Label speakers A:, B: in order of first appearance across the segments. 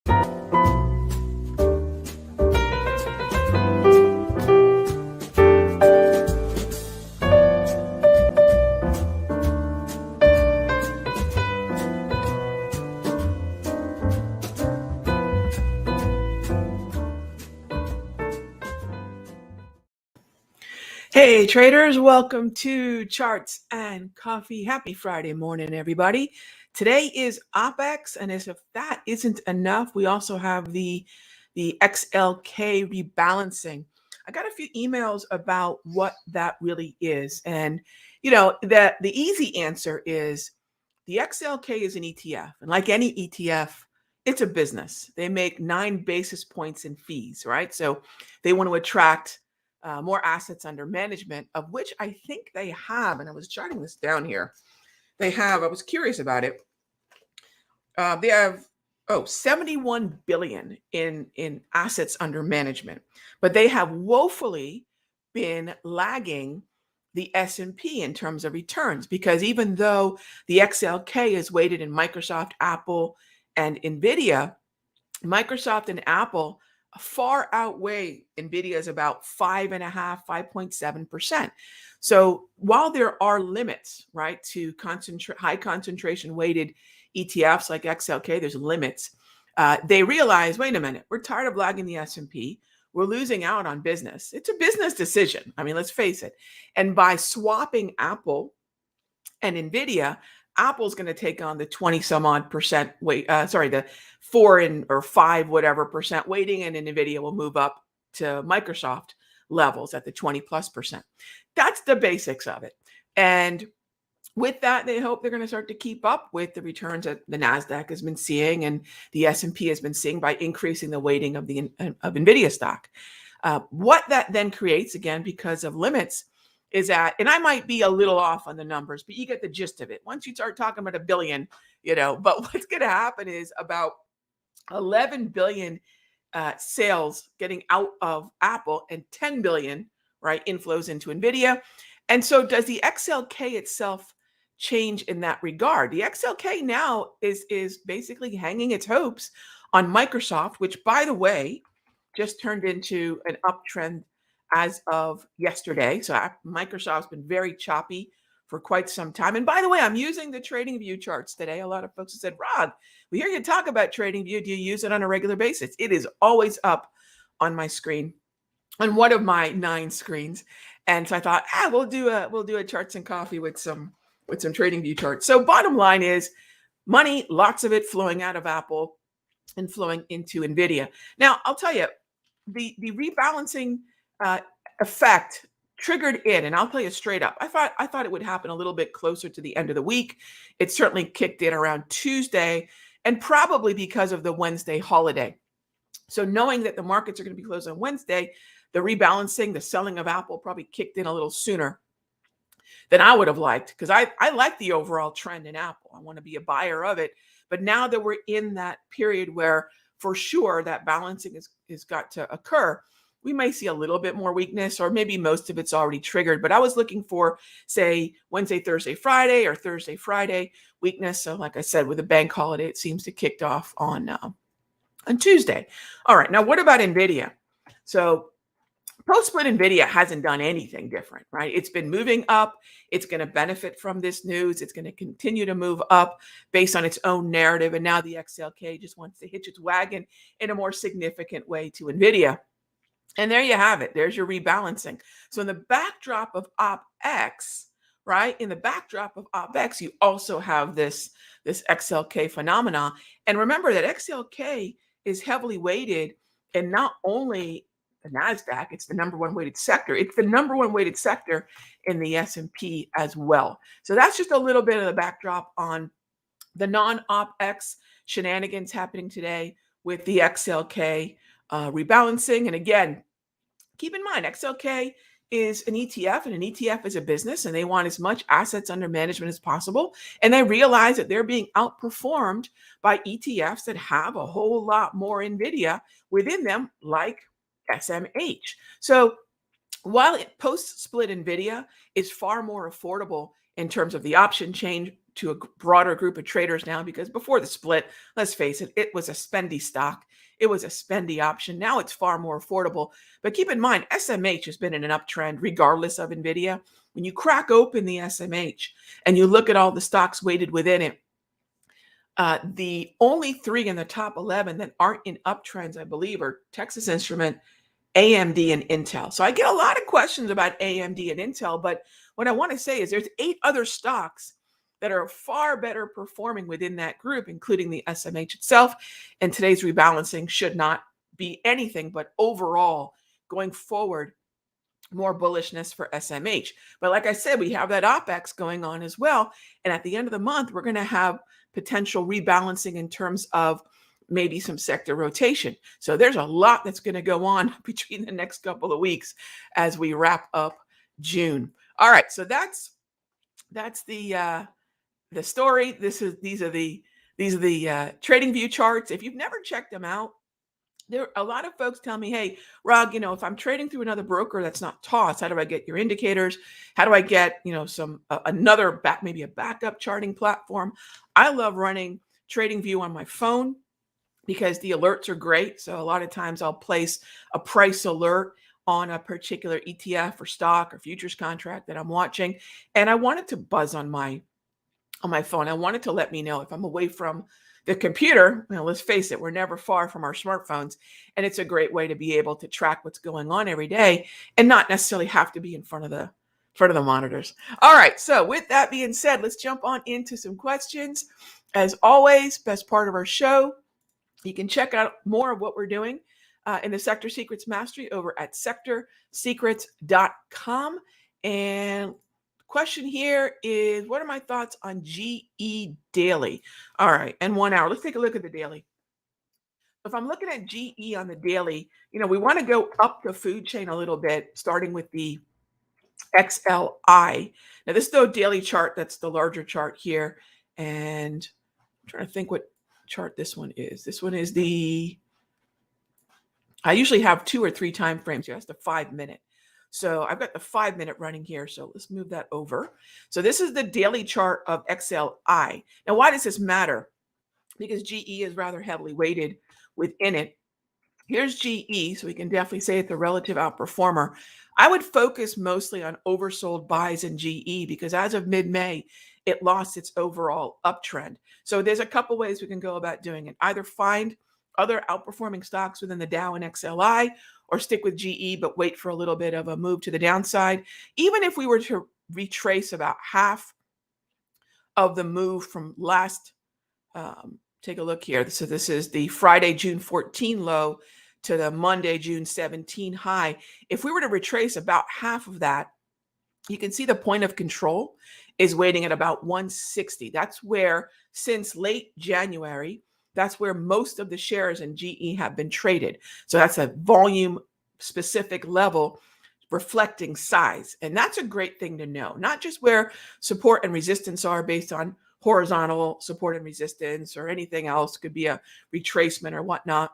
A: Hey traders, welcome to Charts and Coffee. Happy Friday morning, everybody. Today is OPEX, and as if that isn't enough, we also have the XLK rebalancing. I got a few emails about what that really is, and the easy answer is the XLK is an ETF, and like any ETF, it's a business. They make 9 basis points in fees, right? So they want to attract more assets under management, of which I think they have, and I was jotting this down here. I was curious about it. They have 71 billion in assets under management, but they have woefully been lagging the S&P in terms of returns, because even though the XLK is weighted in Microsoft, Apple, and Nvidia, Microsoft and Apple far outweigh Nvidia's about 5.7%. So while there are limits, right, to high concentration weighted ETFs like XLK, there's limits. They realize, wait a minute, we're tired of lagging the S&P. We're losing out on business. It's a business decision. I mean, let's face it. And by swapping Apple and Nvidia, Apple's going to take on the 20 some odd percent weight, the 4 or 5 whatever percent weighting, and then Nvidia will move up to Microsoft levels at the 20+%. That's the basics of it. And with that, they hope they're going to start to keep up with the returns that the Nasdaq has been seeing and the S&P has been seeing by increasing the weighting of Nvidia stock. What that then creates, again, because of limits, is that, and I might be a little off on the numbers, but you get the gist of it. Once you start talking about a billion, but what's going to happen is about 11 billion sales getting out of Apple and 10 billion, right, inflows into Nvidia. And so does the XLK itself change in that regard? The XLK now is basically hanging its hopes on Microsoft, which, by the way, just turned into an uptrend as of yesterday. So Microsoft's been very choppy for quite some time. And by the way, I'm using the TradingView charts today. A lot of folks have said, Rod, we hear you talk about TradingView. Do you use it on a regular basis? It is always up on my screen, on one of my 9 screens. And so I thought, we'll do a charts and coffee with some TradingView charts. So bottom line is money, lots of it flowing out of Apple and flowing into Nvidia. Now, I'll tell you, the rebalancing effect triggered in, and I'll tell you straight up, I thought it would happen a little bit closer to the end of the week. It certainly kicked in around Tuesday, and probably because of the Wednesday holiday. So knowing that the markets are going to be closed on Wednesday, the rebalancing, the selling of Apple probably kicked in a little sooner than I would have liked, because I like the overall trend in Apple. I want to be a buyer of it. But now that we're in that period where for sure that balancing is got to occur, we may see a little bit more weakness, or maybe most of it's already triggered. But I was looking for, say, Wednesday, Thursday, Friday, or Thursday, Friday weakness. So like I said, with a bank holiday, it seems to kicked off on Tuesday. All right, now what about Nvidia? So post-split Nvidia hasn't done anything different, right? It's been moving up. It's going to benefit from this news. It's going to continue to move up based on its own narrative. And now the XLK just wants to hitch its wagon in a more significant way to Nvidia. And there you have it. There's your rebalancing. So in the backdrop of OPEX, right? In the backdrop of OPEX, you also have this XLK phenomena. And remember that XLK is heavily weighted in not only the Nasdaq, it's the number 1 weighted sector. It's the number 1 weighted sector in the S&P as well. So that's just a little bit of the backdrop on the non-OPEX shenanigans happening today with the XLK rebalancing. And again, keep in mind, XLK is an ETF, and an ETF is a business, and they want as much assets under management as possible. And they realize that they're being outperformed by ETFs that have a whole lot more Nvidia within them, like SMH. So while post-split Nvidia is far more affordable in terms of the option chain to a broader group of traders now, because before the split, let's face it, it was a spendy stock. It was a spendy option. Now it's far more affordable. But keep in mind, SMH has been in an uptrend regardless of NVIDIA. When you crack open the SMH and you look at all the stocks weighted within it, the only three in the top 11 that aren't in uptrends, I believe, are Texas Instrument, AMD, and Intel. So I get a lot of questions about AMD and Intel, but what I want to say is there's 8 other stocks that are far better performing within that group, including the SMH itself. And today's rebalancing should not be anything but overall going forward, more bullishness for SMH. But like I said, we have that OPEX going on as well. And at the end of the month, we're going to have potential rebalancing in terms of maybe some sector rotation. So there's a lot that's going to go on between the next couple of weeks as we wrap up June. All right, so that's the story. These are the trading view charts. If you've never checked them out, there a lot of folks tell me, hey, Rog, if I'm trading through another broker that's not Toss, how do I get your indicators? How do I get, some another maybe a backup charting platform? I love running TradingView on my phone because the alerts are great. So a lot of times I'll place a price alert on a particular ETF or stock or futures contract that I'm watching, and I want it to buzz on my phone. I want it to let me know if I'm away from the computer. Let's face it, we're never far from our smartphones, and it's a great way to be able to track what's going on every day and not necessarily have to be in front of the monitors. All right, so with that being said, let's jump on into some questions. As always, best part of our show, you can check out more of what we're doing in the Sector Secrets Mastery over at sectorsecrets.com. And question here is, what are my thoughts on GE daily? All right, and 1 hour. Let's take a look at the daily. If I'm looking at GE on the daily, we want to go up the food chain a little bit, starting with the XLI. Now, this is the daily chart. That's the larger chart here. And I'm trying to think what chart this one is. This one is I usually have 2 or 3 time frames here. That's the 5-minute. So I've got the 5-minute running here. So let's move that over. So this is the daily chart of XLI. Now, why does this matter? Because GE is rather heavily weighted within it. Here's GE, so we can definitely say it's a relative outperformer. I would focus mostly on oversold buys in GE because as of mid-May, it lost its overall uptrend. So there's a couple ways we can go about doing it. Either find other outperforming stocks within the Dow and XLI, or stick with GE, but wait for a little bit of a move to the downside. Even if we were to retrace about half of the move from last, take a look here. So this is the Friday, June 14 low to the Monday, June 17 high. If we were to retrace about half of that, you can see the point of control is waiting at about 160. That's where, since late January, that's where most of the shares in GE have been traded. So that's a volume specific level reflecting size. And that's a great thing to know, not just where support and resistance are based on horizontal support and resistance or anything else, could be a retracement or whatnot.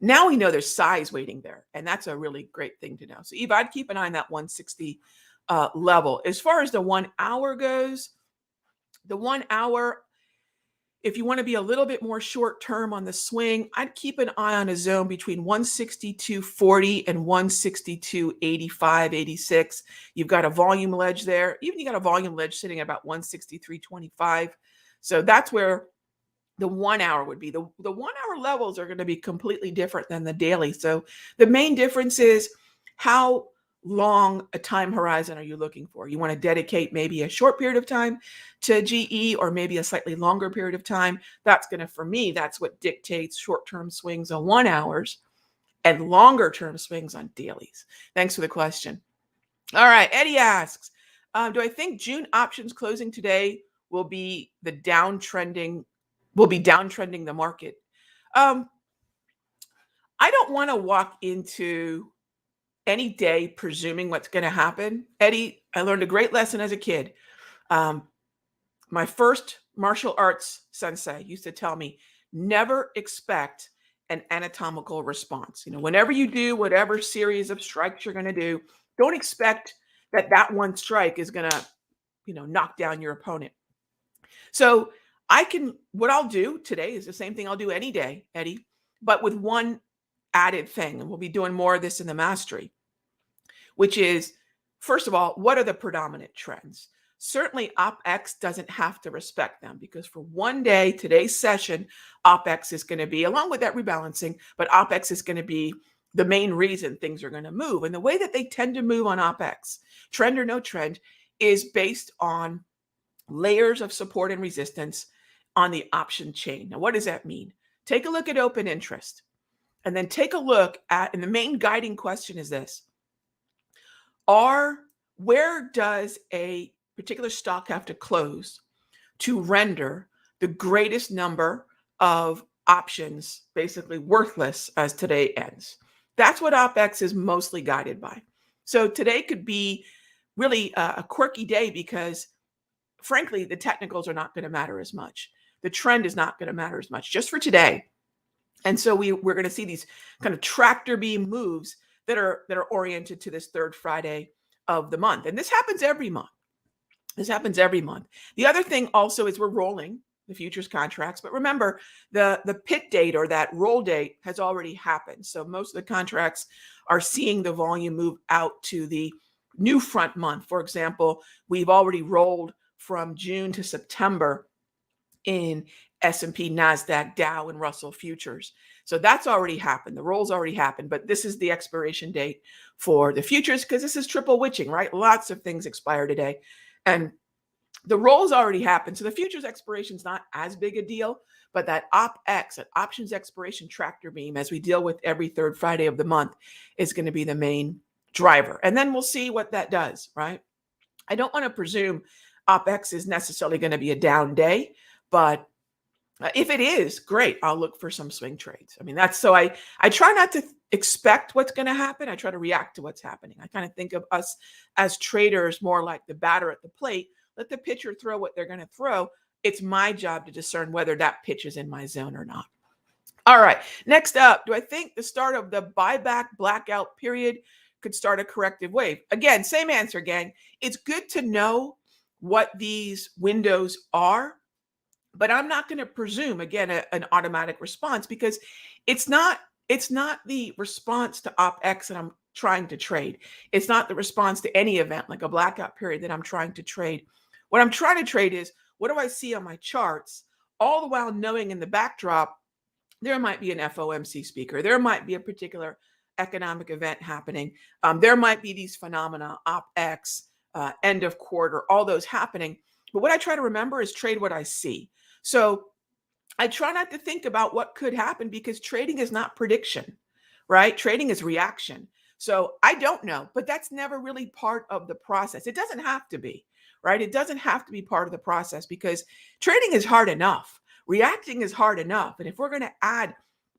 A: Now we know there's size waiting there, and that's a really great thing to know. So Eva, I'd keep an eye on that 160 level. As far as the 1 hour goes, the 1 hour, if you want to be a little bit more short term on the swing, I'd keep an eye on a zone between 162.40 and 162.85, 86. You've got a volume ledge there. Even you got a volume ledge sitting at about 163.25. So that's where the 1 hour would be. The 1 hour levels are going to be completely different than the daily. So the main difference is how long a time horizon are you looking for? You want to dedicate maybe a short period of time to GE or maybe a slightly longer period of time. That's going to, for me, that's what dictates short-term swings on 1 hours and longer-term swings on dailies. Thanks for the question. All right, Eddie asks, do I think June options closing today will be downtrending the market? I don't want to walk into any day presuming what's going to happen. Eddie, I learned a great lesson as a kid. My first martial arts sensei used to tell me, never expect an anatomical response. Whenever you do whatever series of strikes you're going to do, don't expect that one strike is going to, knock down your opponent. So what I'll do today is the same thing I'll do any day, Eddie, but with one added thing. And we'll be doing more of this in the mastery, which is, first of all, what are the predominant trends? Certainly, OpX doesn't have to respect them because for one day, today's session, OpX is going to be, along with that rebalancing, but OpX is going to be the main reason things are going to move. And the way that they tend to move on OpX, trend or no trend, is based on layers of support and resistance on the option chain. Now, what does that mean? Take a look at open interest and then take a look at, and the main guiding question is this: where does a particular stock have to close to render the greatest number of options basically worthless as today ends? That's what OpX is mostly guided by. So today could be really a quirky day because, frankly, the technicals are not going to matter as much. The trend is not going to matter as much just for today. And so we're going to see these kind of tractor beam moves that are oriented to this third Friday of the month. And this happens every month. This happens every month. The other thing also is we're rolling the futures contracts. But remember, the pit date or that roll date has already happened. So most of the contracts are seeing the volume move out to the new front month. For example, we've already rolled from June to September in S&P, NASDAQ, Dow, and Russell futures. So that's already happened. The roll's already happened, but this is the expiration date for the futures because this is triple witching, right? Lots of things expire today. And the roll's already happened. So the futures expiration is not as big a deal, but that OpX, that options expiration tractor beam, as we deal with every third Friday of the month, is going to be the main driver. And then we'll see what that does, right? I don't want to presume OpX is necessarily going to be a down day, but if it is, great. I'll look for some swing trades. I mean, that's so I try not to expect what's going to happen. I try to react to what's happening. I kind of think of us as traders more like the batter at the plate. Let the pitcher throw what they're going to throw. It's my job to discern whether that pitch is in my zone or not. All right. Next up, do I think the start of the buyback blackout period could start a corrective wave? Again, same answer, gang. It's good to know what these windows are, but I'm not going to presume, again, an automatic response because it's not the response to OpX that I'm trying to trade. It's not the response to any event like a blackout period that I'm trying to trade. What I'm trying to trade is, what do I see on my charts, all the while knowing in the backdrop there might be an FOMC speaker, there might be a particular economic event happening, there might be these phenomena, OpX, end of quarter, all those happening. But what I try to remember is trade what I see. So I try not to think about what could happen because trading is not prediction, right? Trading is reaction. So I don't know, but that's never really part of the process. It doesn't have to be, right? It doesn't have to be part of the process because trading is hard enough. Reacting is hard enough. And if we're going to add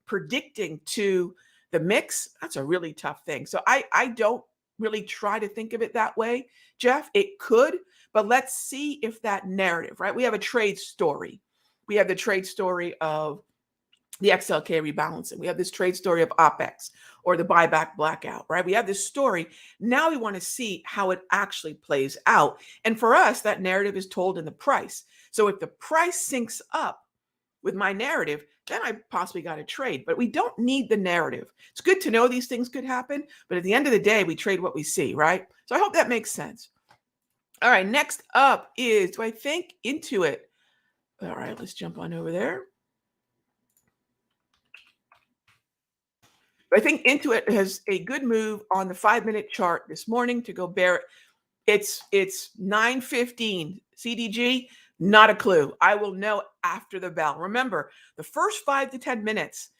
A: predicting to the mix, that's a really tough thing. So I don't really try to think of it that way, Jeff. It could, but let's see if that narrative, right? We have a trade story. We have the trade story of the XLK rebalancing. We have this trade story of OpX or the buyback blackout, right? We have this story. Now we want to see how it actually plays out. And for us, that narrative is told in the price. So if the price syncs up with my narrative, then I possibly got to trade. But we don't need the narrative. It's good to know these things could happen, but at the end of the day, we trade what we see, right? So I hope that makes sense. All right, next up is, do I think Intuit? All right, let's jump on over there. I think Intuit has a good move on the 5-minute chart this morning to go bear. It's 9:15 CDG. Not a clue. I will know after the bell. Remember, the first 5 to 10 minutes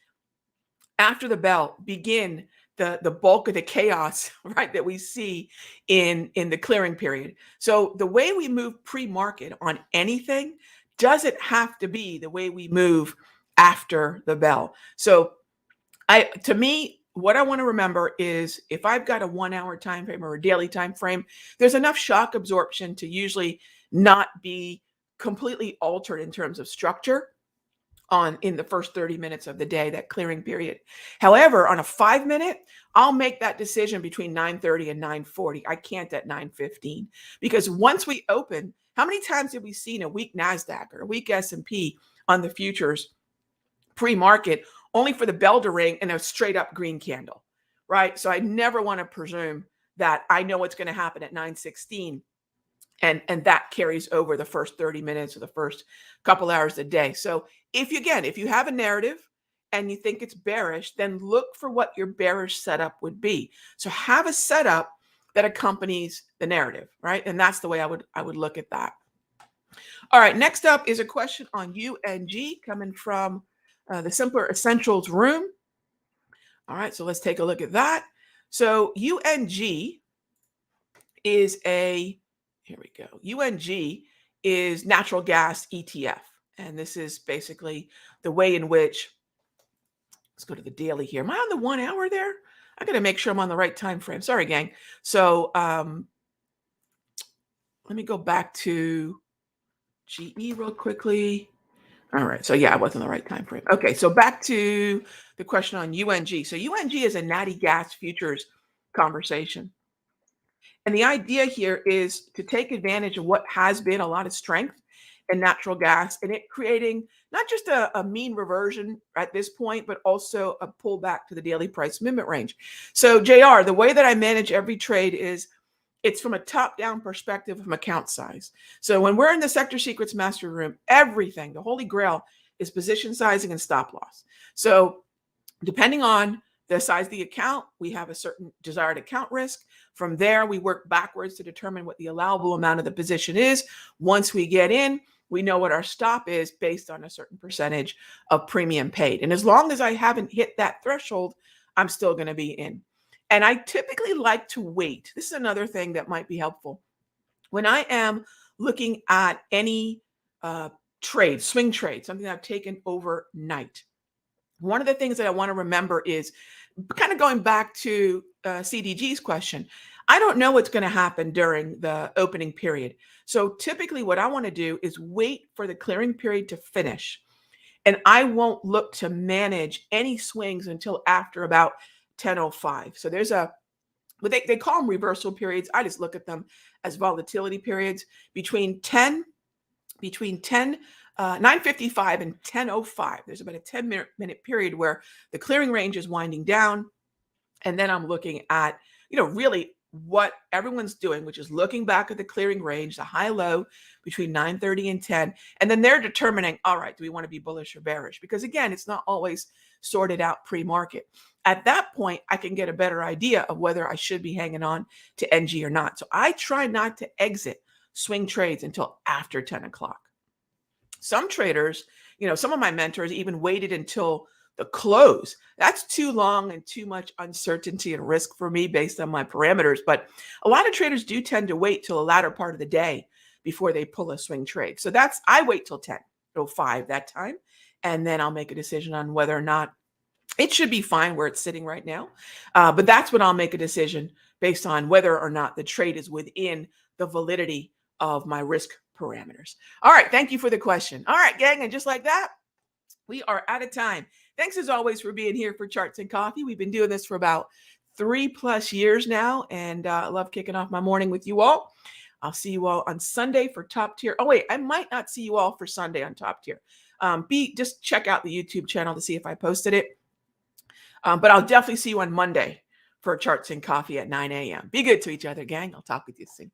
A: after the bell begin the bulk of the chaos, right, that we see in the clearing period. So the way we move pre-market on anything doesn't have to be the way we move after the bell. So to me, what I want to remember is if I've got a 1-hour time frame or a daily time frame, there's enough shock absorption to usually not be completely altered in terms of structure in the first 30 minutes of the day, that clearing period. However, on a 5-minute, I'll make that decision between 9:30 and 9:40. I can't at 9:15 because once we open, How many times have we seen a weak NASDAQ or a weak S&P on the futures pre-market only for the bell to ring and a straight up green candle, right? So I never want to presume that I know what's going to happen at 9:16 and that carries over the first 30 minutes or the first couple hours a day. So if you have a narrative and you think it's bearish, then look for what your bearish setup would be. So have a setup that accompanies the narrative, right? And that's the way I would look at that. All right, next up is a question on UNG coming from the Simpler Essentials room. All right, so let's take a look at that. So UNG is here we go. UNG is natural gas ETF. And this is basically the way in which, let's go to the daily here. Am I on the 1 hour there? I got to make sure I'm on the right time frame. Sorry, gang. So let me go back to GE real quickly. All right. So yeah, I was on the right time frame. Okay. So back to the question on UNG. So UNG is a natty gas futures conversation. And the idea here is to take advantage of what has been a lot of strength in natural gas and it creating not just a mean reversion at this point, but also a pullback to the daily price movement range. So JR, the way that I manage every trade is it's from a top-down perspective from account size. So when we're in the Sector Secrets Master Room, everything, the holy grail is position sizing and stop loss. So depending on the size of the account, we have a certain desired account risk. From there, we work backwards to determine what the allowable amount of the position is. Once we get in, we know what our stop is based on a certain percentage of premium paid. And as long as I haven't hit that threshold, I'm still going to be in. And I typically like to wait. This is another thing that might be helpful. When I am looking at any trade, swing trade, something that I've taken overnight, one of the things that I want to remember is kind of going back to CDG's question. I don't know what's going to happen during the opening period. So typically what I want to do is wait for the clearing period to finish. And I won't look to manage any swings until after about 10:05. So there's what they call them reversal periods. I just look at them as volatility periods between 9:55 and 10:05. There's about a 10-minute period where the clearing range is winding down. And then I'm looking at, really what everyone's doing, which is looking back at the clearing range, the high low between 9:30 and 10. And then they're determining, all right, do we want to be bullish or bearish? Because again, it's not always sorted out pre-market. At that point, I can get a better idea of whether I should be hanging on to NG or not. So I try not to exit swing trades until after 10 o'clock. Some traders, some of my mentors even waited until the close. That's too long and too much uncertainty and risk for me based on my parameters. But a lot of traders do tend to wait till the latter part of the day before they pull a swing trade. So I wait till 10:05 that time. And then I'll make a decision on whether or not it should be fine where it's sitting right now. But that's when I'll make a decision based on whether or not the trade is within the validity of my risk parameters. All right. Thank you for the question. All right, gang. And just like that, we are out of time. Thanks as always for being here for Charts and Coffee. We've been doing this for about 3+ years now, and I love kicking off my morning with you all. I'll see you all on Sunday for Top Tier. Oh, wait, I might not see you all for Sunday on Top Tier. Just check out the YouTube channel to see if I posted it. But I'll definitely see you on Monday for Charts and Coffee at 9 a.m. Be good to each other, gang. I'll talk with you soon.